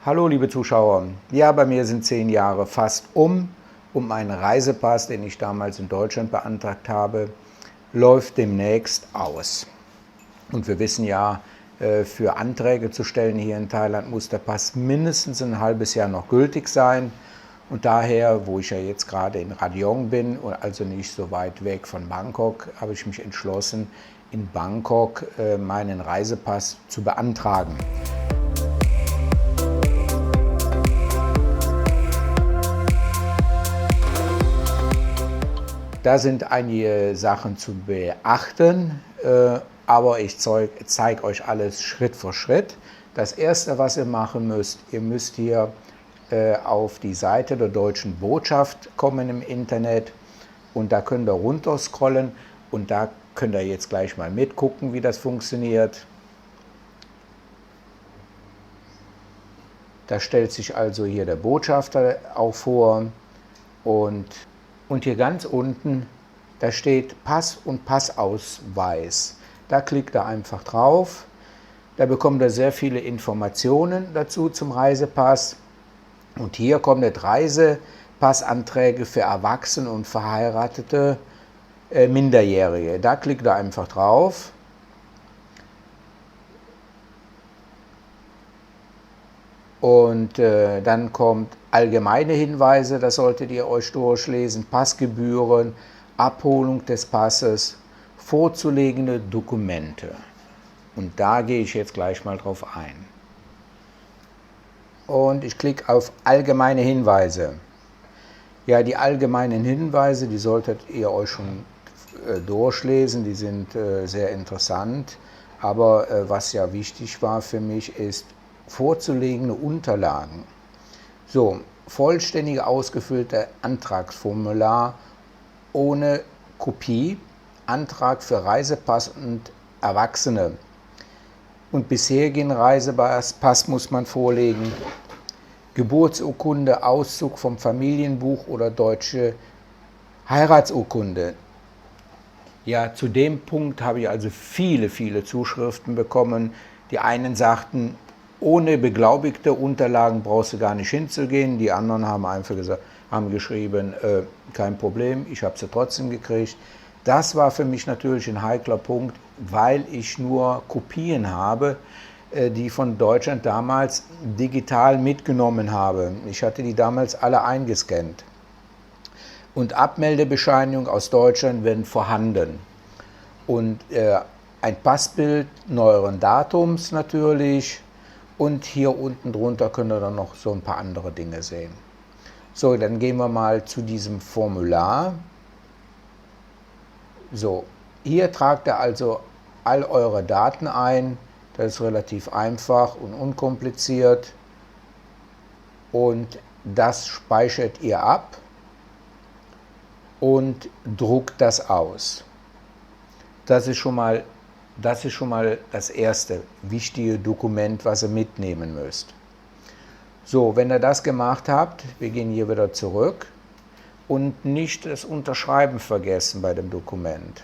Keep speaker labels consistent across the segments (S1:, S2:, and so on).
S1: Hallo liebe Zuschauer, ja, bei mir sind 10 Jahre fast um und mein Reisepass, den ich damals in Deutschland beantragt habe, läuft demnächst aus. Und wir wissen ja, für Anträge zu stellen hier in Thailand muss der Pass mindestens ein halbes Jahr noch gültig sein. Und daher, wo ich ja jetzt gerade in Radiong bin, also nicht so weit weg von Bangkok, habe ich mich entschlossen, in Bangkok meinen Reisepass zu beantragen. Da sind einige Sachen zu beachten, aber ich zeige euch alles Schritt für Schritt. Das erste, was ihr machen müsst, ihr müsst hier auf die Seite der Deutschen Botschaft kommen im Internet und da könnt ihr runterscrollen und da könnt ihr jetzt gleich mal mitgucken, wie das funktioniert. Da stellt sich also hier der Botschafter auch vor und hier ganz unten, da steht Pass und Passausweis. Da klickt er einfach drauf. Da bekommt er sehr viele Informationen dazu zum Reisepass. Und hier kommen jetzt Reisepassanträge für Erwachsene und verheiratete Minderjährige. Da klickt er einfach drauf. Und dann kommt allgemeine Hinweise, das solltet ihr euch durchlesen, Passgebühren, Abholung des Passes, vorzulegende Dokumente. Und da gehe ich jetzt gleich mal drauf ein. Und ich klicke auf allgemeine Hinweise. Ja, die allgemeinen Hinweise, die solltet ihr euch schon durchlesen, die sind sehr interessant. Aber was ja wichtig war für mich ist, vorzulegende Unterlagen. So, vollständig ausgefüllte Antragsformular ohne Kopie, Antrag für Reisepass und Erwachsene. Und bisherigen Reisepass muss man vorlegen, Geburtsurkunde, Auszug vom Familienbuch oder deutsche Heiratsurkunde. Ja, zu dem Punkt habe ich also viele Zuschriften bekommen. Die einen sagten, ohne beglaubigte Unterlagen brauchst du gar nicht hinzugehen. Die anderen haben einfach gesagt, haben geschrieben, kein Problem, ich habe sie trotzdem gekriegt. Das war für mich natürlich ein heikler Punkt, weil ich nur Kopien habe, die von Deutschland damals digital mitgenommen habe. Ich hatte die damals alle eingescannt. Und Abmeldebescheinigung aus Deutschland werden vorhanden. Und ein Passbild neueren Datums natürlich. Und hier unten drunter könnt ihr dann noch so ein paar andere Dinge sehen. So, dann gehen wir mal zu diesem Formular. So, hier tragt ihr also all eure Daten ein. Das ist relativ einfach und unkompliziert. Und das speichert ihr ab und druckt das aus. Das ist schon mal das erste wichtige Dokument, was ihr mitnehmen müsst. So, wenn ihr das gemacht habt, wir gehen hier wieder zurück und nicht das Unterschreiben vergessen bei dem Dokument.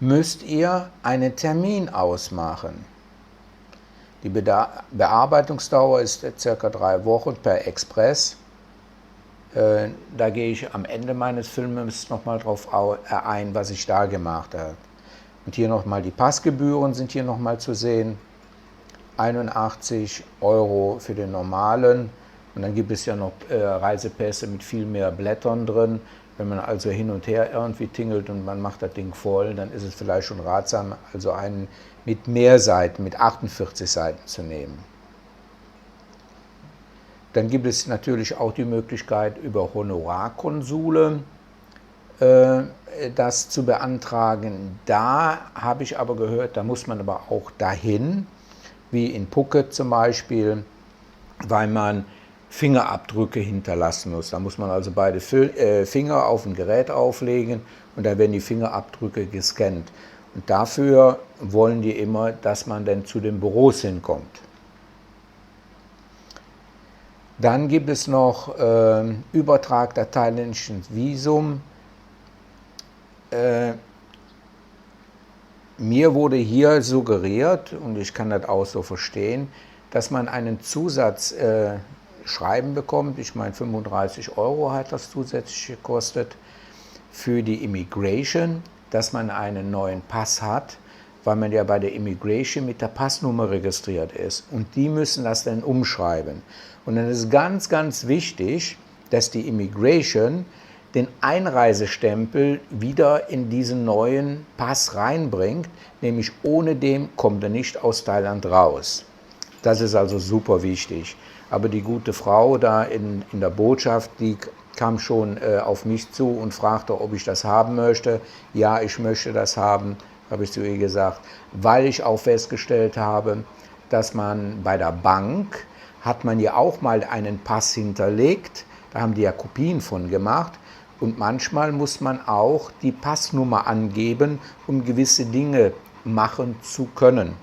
S1: Müsst ihr einen Termin ausmachen. Die Bearbeitungsdauer ist ca. 3 Wochen per Express. Da gehe ich am Ende meines Filmes nochmal drauf ein, was ich da gemacht habe. Und hier nochmal die Passgebühren sind hier nochmal zu sehen. 81 € für den normalen. Und dann gibt es ja noch Reisepässe mit viel mehr Blättern drin. Wenn man also hin und her irgendwie tingelt und man macht das Ding voll, dann ist es vielleicht schon ratsam, also einen mit mehr Seiten, mit 48 Seiten zu nehmen. Dann gibt es natürlich auch die Möglichkeit, über Honorarkonsule das zu beantragen. Da habe ich aber gehört, da muss man aber auch dahin, wie in Phuket zum Beispiel, weil man Fingerabdrücke hinterlassen muss. Da muss man also beide Finger auf ein Gerät auflegen und dann werden die Fingerabdrücke gescannt. Und dafür wollen die immer, dass man dann zu den Büros hinkommt. Dann gibt es noch Übertrag der thailändischen Visum. Mir wurde hier suggeriert, und ich kann das auch so verstehen, dass man einen Zusatzschreiben bekommt. Ich meine, 35 € hat das zusätzlich gekostet für die Immigration, dass man einen neuen Pass hat, weil man ja bei der Immigration mit der Passnummer registriert ist. Und die müssen das dann umschreiben. Und dann ist ganz, ganz wichtig, dass die Immigration den Einreisestempel wieder in diesen neuen Pass reinbringt, nämlich ohne dem kommt er nicht aus Thailand raus. Das ist also super wichtig. Aber die gute Frau da in der Botschaft, die kam schon auf mich zu und fragte, ob ich das haben möchte. Ja, ich möchte das haben, habe ich zu ihr gesagt, weil ich auch festgestellt habe, dass man bei der Bank, hat man ja auch mal einen Pass hinterlegt, da haben die ja Kopien von gemacht und manchmal muss man auch die Passnummer angeben, um gewisse Dinge machen zu können.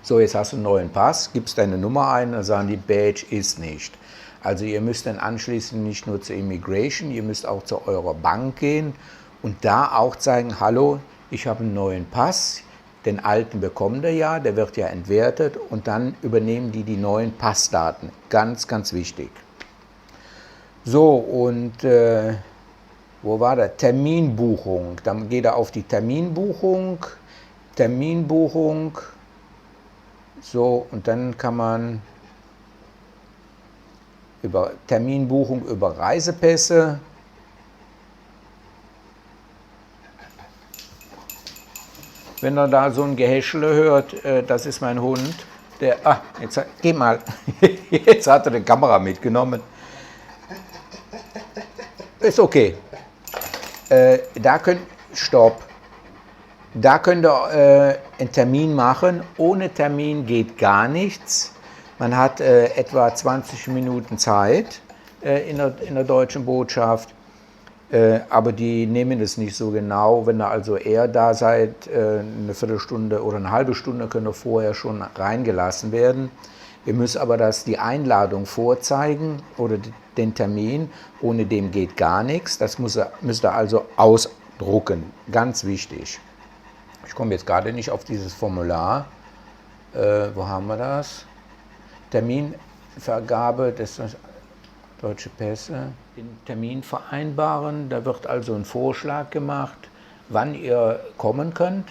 S1: So, jetzt hast du einen neuen Pass, gibst deine Nummer ein, dann sagen die, Badge ist nicht. Also ihr müsst dann anschließend nicht nur zur Immigration, ihr müsst auch zu eurer Bank gehen und da auch zeigen, hallo, ich habe einen neuen Pass, den alten bekommt ihr ja, der wird ja entwertet und dann übernehmen die neuen Passdaten. Ganz, ganz wichtig. So, und wo war der? Terminbuchung. Dann geht er auf die Terminbuchung. So, und dann kann man über Terminbuchung über Reisepässe. Wenn er da so ein Gehäschele hört, das ist mein Hund. Geh mal, jetzt hat er die Kamera mitgenommen. Ist okay. Stopp. Da könnt ihr einen Termin machen. Ohne Termin geht gar nichts. Man hat etwa 20 Minuten Zeit in der deutschen Botschaft. Aber die nehmen es nicht so genau. Wenn ihr also eher da seid, eine Viertelstunde oder eine halbe Stunde könnt ihr vorher schon reingelassen werden. Ihr müsst aber die Einladung vorzeigen oder den Termin. Ohne dem geht gar nichts. Das müsst ihr also ausdrucken. Ganz wichtig. Ich komme jetzt gerade nicht auf dieses Formular. Wo haben wir das? Terminvergabe des Deutsche Pässe. Den Termin vereinbaren. Da wird also ein Vorschlag gemacht, wann ihr kommen könnt.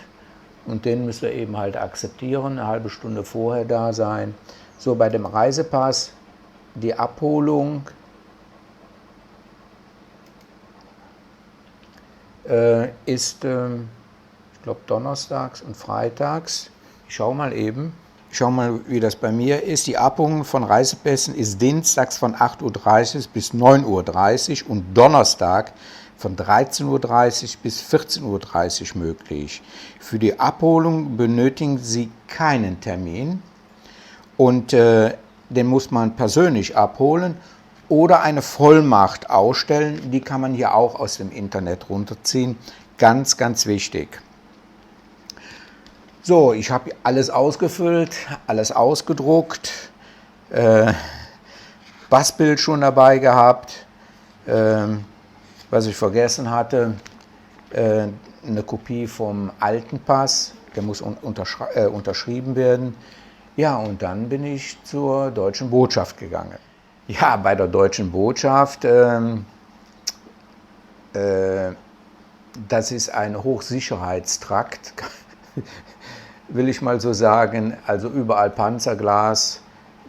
S1: Und den müsst ihr eben halt akzeptieren, eine halbe Stunde vorher da sein. So, bei dem Reisepass, die Abholung ist, ich glaube, donnerstags und freitags. Ich schaue mal eben. Ich schaue mal, wie das bei mir ist. Die Abholung von Reisepässen ist dienstags von 8:30 Uhr bis 9:30 Uhr und Donnerstag von 13:30 Uhr bis 14:30 Uhr möglich. Für die Abholung benötigen Sie keinen Termin und den muss man persönlich abholen oder eine Vollmacht ausstellen. Die kann man hier auch aus dem Internet runterziehen. Ganz, ganz wichtig. So, ich habe alles ausgefüllt, alles ausgedruckt, Passbild schon dabei gehabt, was ich vergessen hatte, eine Kopie vom alten Pass, der muss unterschrieben werden. Ja, und dann bin ich zur Deutschen Botschaft gegangen. Ja, bei der Deutschen Botschaft, das ist ein Hochsicherheitstrakt, will ich mal so sagen, also überall Panzerglas,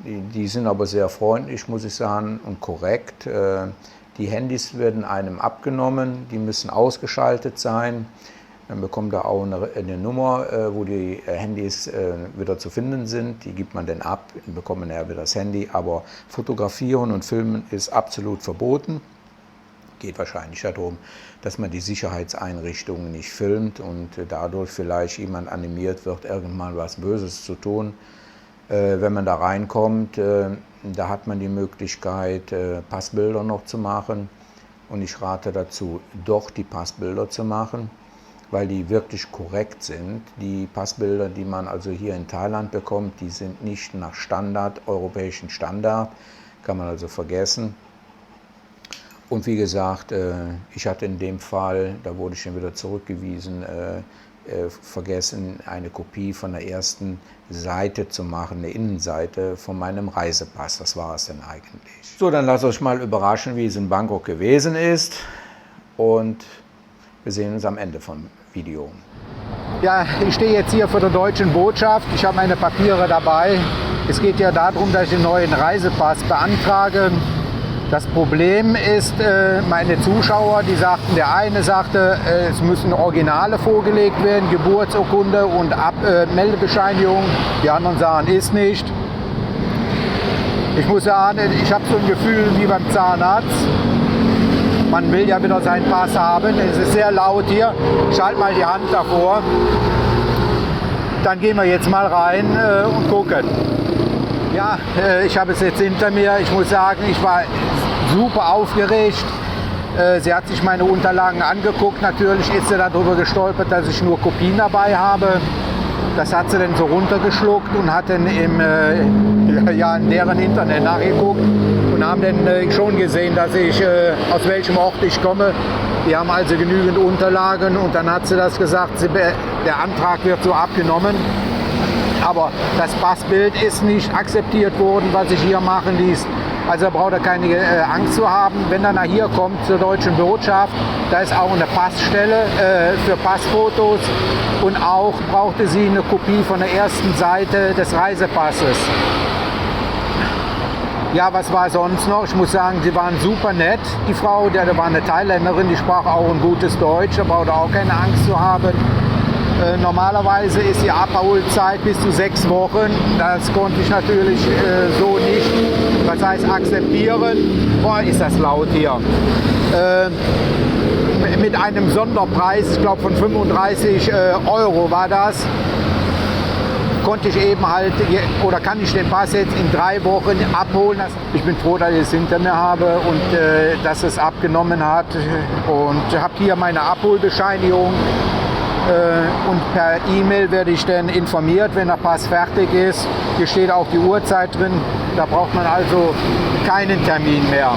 S1: die sind aber sehr freundlich, muss ich sagen, und korrekt. Die Handys werden einem abgenommen, die müssen ausgeschaltet sein. Dann bekommt er auch eine Nummer, wo die Handys wieder zu finden sind. Die gibt man dann ab, dann bekommt man ja wieder das Handy. Aber fotografieren und filmen ist absolut verboten. Geht wahrscheinlich darum, dass man die Sicherheitseinrichtungen nicht filmt und dadurch vielleicht jemand animiert wird, irgendwann was Böses zu tun. Wenn man da reinkommt, da hat man die Möglichkeit, Passbilder noch zu machen. Und ich rate dazu, doch die Passbilder zu machen, weil die wirklich korrekt sind. Die Passbilder, die man also hier in Thailand bekommt, die sind nicht nach Standard, europäischen Standard, kann man also vergessen. Und wie gesagt, ich hatte in dem Fall, da wurde ich dann wieder zurückgewiesen, vergessen, eine Kopie von der ersten Seite zu machen, eine Innenseite von meinem Reisepass. Das war es dann eigentlich. So, dann lasst euch mal überraschen, wie es in Bangkok gewesen ist. Und wir sehen uns am Ende vom Video.
S2: Ja, ich stehe jetzt hier vor der deutschen Botschaft. Ich habe meine Papiere dabei. Es geht ja darum, dass ich den neuen Reisepass beantrage. Das Problem ist, meine Zuschauer, die sagten, der eine sagte, es müssen Originale vorgelegt werden, Geburtsurkunde und Meldebescheinigung. Die anderen sagen, ist nicht. Ich muss sagen, ich habe so ein Gefühl wie beim Zahnarzt. Man will ja wieder seinen Pass haben. Es ist sehr laut hier. Ich halte mal die Hand davor. Dann gehen wir jetzt mal rein und gucken. Ja, ich habe es jetzt hinter mir. Ich muss sagen, ich war super aufgeregt. Sie hat sich meine Unterlagen angeguckt. Natürlich ist sie darüber gestolpert, dass ich nur Kopien dabei habe. Das hat sie dann so runtergeschluckt und hat dann in deren Internet nachgeguckt und haben dann schon gesehen, dass ich aus welchem Ort ich komme. Die haben also genügend Unterlagen und dann hat sie das gesagt, der Antrag wird so abgenommen. Aber das Passbild ist nicht akzeptiert worden, was ich hier machen ließ. Also braucht er keine Angst zu haben. Wenn er nach hier kommt zur deutschen Botschaft, da ist auch eine Passstelle für Passfotos und auch brauchte sie eine Kopie von der ersten Seite des Reisepasses. Ja, was war sonst noch? Ich muss sagen, sie waren super nett. Die Frau, da war eine Thailänderin, die sprach auch ein gutes Deutsch, da braucht er auch keine Angst zu haben. Normalerweise ist die Abholzeit bis zu 6 Wochen. Das konnte ich natürlich so nicht, was heißt akzeptieren. Boah, ist das laut hier. Mit einem Sonderpreis, ich glaube von 35 € war das, konnte ich eben halt, oder kann ich den Pass jetzt in 3 Wochen abholen. Ich bin froh, dass ich es hinter mir habe und dass es abgenommen hat. Und habe hier meine Abholbescheinigung. Und per E-Mail werde ich dann informiert, wenn der Pass fertig ist. Hier steht auch die Uhrzeit drin, da braucht man also keinen Termin mehr.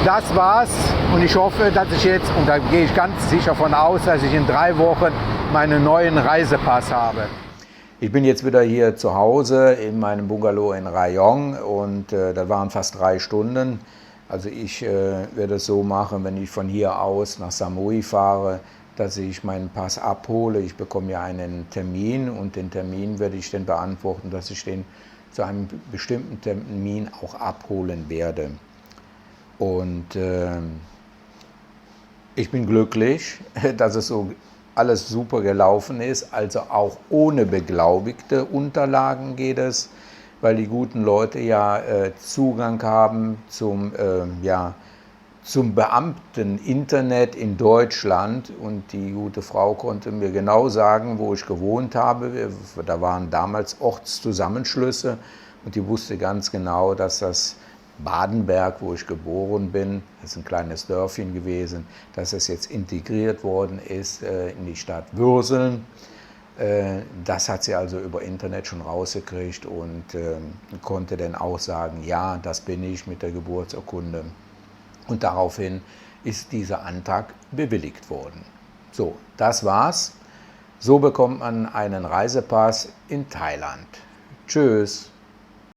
S2: Das war's und ich hoffe, dass ich jetzt, und da gehe ich ganz sicher von aus, dass ich in 3 Wochen meinen neuen Reisepass habe.
S1: Ich bin jetzt wieder hier zu Hause in meinem Bungalow in Rayong und das waren fast 3 Stunden. Also ich werde es so machen, wenn ich von hier aus nach Samui fahre, dass ich meinen Pass abhole. Ich bekomme ja einen Termin und den Termin werde ich dann beantworten, dass ich den zu einem bestimmten Termin auch abholen werde. Und ich bin glücklich, dass es so alles super gelaufen ist, also auch ohne beglaubigte Unterlagen geht es, weil die guten Leute ja Zugang haben zum Beamten-Internet in Deutschland und die gute Frau konnte mir genau sagen, wo ich gewohnt habe. Da waren damals Ortszusammenschlüsse und die wusste ganz genau, dass das Badenberg, wo ich geboren bin, das ist ein kleines Dörfchen gewesen, dass es jetzt integriert worden ist in die Stadt Würseln. Das hat sie also über Internet schon rausgekriegt und konnte dann auch sagen, ja, das bin ich mit der Geburtsurkunde. Und daraufhin ist dieser Antrag bewilligt worden. So, das war's. So bekommt man einen Reisepass in Thailand. Tschüss.